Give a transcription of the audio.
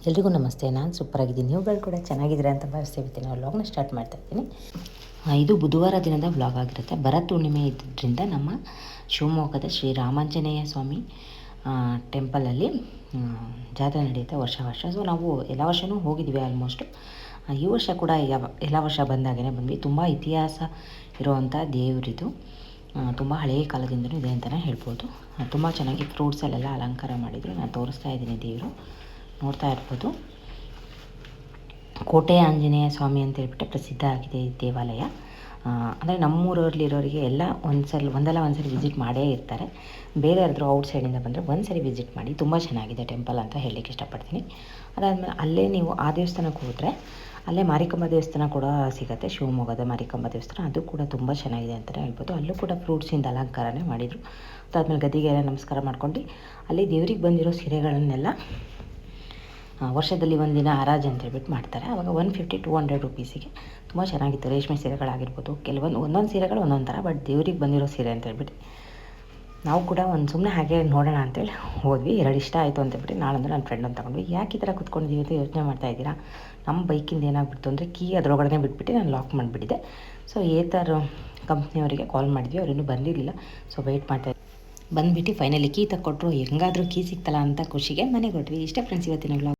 ಎಲ್ರಿಗೂ ನಮಸ್ತೆ. ನಾನು ಸೂಪರಾಗಿದ್ದೀನಿ, ನೀವುಗಳು ಕೂಡ ಚೆನ್ನಾಗಿದ್ದೀರಾ ಅಂತ ಭಾವಿಸ್ತೀನಿ. ನಾವು ವ್ಲಾಗ್ನ ಸ್ಟಾರ್ಟ್ ಮಾಡ್ತಾ ಇದ್ದೀನಿ. ಇದು ಬುಧವಾರ ದಿನದ ವ್ಲಾಗ್ ಆಗಿರುತ್ತೆ. ಭರತ್ ಹುಣ್ಣಿಮೆ ಇದ್ದರಿಂದ ನಮ್ಮ ಶಿವಮೊಗ್ಗದ ಶ್ರೀ ರಾಮಾಂಜನೇಯ ಸ್ವಾಮಿ ಟೆಂಪಲಲ್ಲಿ ಜಾತ್ರೆ ನಡೆಯುತ್ತೆ ವರ್ಷ. ಸೊ ನಾವು ಎಲ್ಲ ವರ್ಷವೂ ಹೋಗಿದ್ವಿ ಆಲ್ಮೋಸ್ಟು. ಈ ವರ್ಷ ಕೂಡ ಎಲ್ಲ ವರ್ಷ ಬಂದಾಗೇ ಬಂದ್ವಿ. ತುಂಬ ಇತಿಹಾಸ ಇರುವಂಥ ದೇವರಿದು, ತುಂಬ ಹಳೆಯ ಕಾಲದಿಂದಲೂ ಇದೆ ಅಂತಲೇ ಹೇಳ್ಬೋದು. ತುಂಬ ಚೆನ್ನಾಗಿ ಫ್ರೂಟ್ಸಲ್ಲೆಲ್ಲ ಅಲಂಕಾರ ಮಾಡಿದರು. ನಾನು ತೋರಿಸ್ತಾ ಇದ್ದೀನಿ, ದೇವರು ನೋಡ್ತಾ ಇರ್ಬೋದು. ಕೋಟೆ ಆಂಜನೇಯ ಸ್ವಾಮಿ ಅಂತ ಹೇಳ್ಬಿಟ್ಟು ಪ್ರಸಿದ್ಧ ಆಗಿದೆ ಈ ದೇವಾಲಯ. ಅಂದರೆ ನಮ್ಮೂರಲ್ಲಿರೋರಿಗೆ ಎಲ್ಲ ಒಂದಲ್ಲ ಒಂದ್ಸರಿ ವಿಸಿಟ್ ಮಾಡೇ ಇರ್ತಾರೆ. ಬೇರೆ ಯಾರಾದರೂ ಔಟ್ಸೈಡಿಂದ ಬಂದರೆ ಒಂದ್ಸರಿ ವಿಸಿಟ್ ಮಾಡಿ, ತುಂಬ ಚೆನ್ನಾಗಿದೆ ಟೆಂಪಲ್ ಅಂತ ಹೇಳಲಿಕ್ಕೆ ಇಷ್ಟಪಡ್ತೀನಿ. ಅದಾದಮೇಲೆ ಅಲ್ಲೇ ನೀವು ಆ ದೇವಸ್ಥಾನಕ್ಕೆ ಹೋದರೆ ಅಲ್ಲೇ ಮಾರಿಕಾಂಬಾ ದೇವಸ್ಥಾನ ಕೂಡ ಸಿಗುತ್ತೆ. ಶಿವಮೊಗ್ಗದ ಮಾರಿಕಾಂಬಾ ದೇವಸ್ಥಾನ, ಅದು ಕೂಡ ತುಂಬ ಚೆನ್ನಾಗಿದೆ ಅಂತಲೇ ಹೇಳ್ಬೋದು. ಅಲ್ಲೂ ಕೂಡ ಫ್ರೂಟ್ಸಿಂದ ಅಲಂಕಾರನೇ ಮಾಡಿದರು. ಅದಾದಮೇಲೆ ಗದಿಗೆಲ್ಲ ನಮಸ್ಕಾರ ಮಾಡ್ಕೊಂಡು ಅಲ್ಲಿ ದೇವ್ರಿಗೆ ಬಂದಿರೋ ಸೀರೆಗಳನ್ನೆಲ್ಲ ವರ್ಷದಲ್ಲಿ ಒಂದಿನ ಹರಾಜು ಅಂತ ಹೇಳ್ಬಿಟ್ಟು ಮಾಡ್ತಾರೆ. ಆವಾಗ 150-200 ರುಪೀಸಿಗೆ ತುಂಬ ಚೆನ್ನಾಗಿತ್ತು. ರೇಷ್ಮೆ ಸೀರೆಗಳಾಗಿರ್ಬೋದು, ಒಂದೊಂದು ಸೀರೆಗಳು ಒಂದೊಂದು ಥರ, ಬಟ್ ದೇವ್ರಿಗೆ ಬಂದಿರೋ ಸೀರೆ ಅಂತ ಹೇಳ್ಬಿಟ್ಟು ನಾವು ಕೂಡ ಸುಮ್ಮನೆ ಹಾಗೆ ನೋಡೋಣ ಅಂತೇಳಿ ಹೋದ್ವಿ. 2 ಇಷ್ಟ ಆಯಿತು ಅಂತೇಳ್ಬಿಟ್ಟು ನಾಳಂದ್ರೆ ನನ್ನ ಫ್ರೆಂಡ್ ಅಂತ ತಗೊಂಡ್ವಿ. ಯಾಕೆ ಈ ಥರ ಕೂತ್ಕೊಂಡಿದ್ದೀವಿ ಅಂತ ಯೋಚನೆ ಮಾಡ್ತಾಯಿದ್ದೀರಾ? ನಮ್ಮ ಬೈಕಿಂದ ಏನಾಗ್ಬಿಡ್ತು ಅಂದರೆ ಕೀ ಅದರೊಳಗಡೆ ಬಿಟ್ಬಿಟ್ಟು ನಾನು ಲಾಕ್ ಮಾಡಿಬಿಟ್ಟಿದ್ದೆ. ಸೊ ಏತರ್ ಕಂಪ್ನಿಯವರಿಗೆ ಕಾಲ್ ಮಾಡಿದ್ವಿ, ಅವ್ರು ಬಂದಿರಲಿಲ್ಲ. ಸೊ ವೆಯ್ಟ್ ಮಾಡ್ತಾಯಿದ್ವಿ. ಬಂದುಬಿಟ್ಟು ಫೈನಲಿ ಕೀ ತಕ್ಕೊಟ್ರು. ಹೆಂಗಾದರೂ ಕೀ ಸಿಕ್ತಲ್ಲ ಅಂತ ಖುಷಿಗೆ ಮನೆಗೆ ಹೊರಟ್ವಿ. ಇಷ್ಟೇ ಫ್ರೆಂಡ್ಸ್ ಇವತ್ತಿನ ವ್ಲಾಗ್.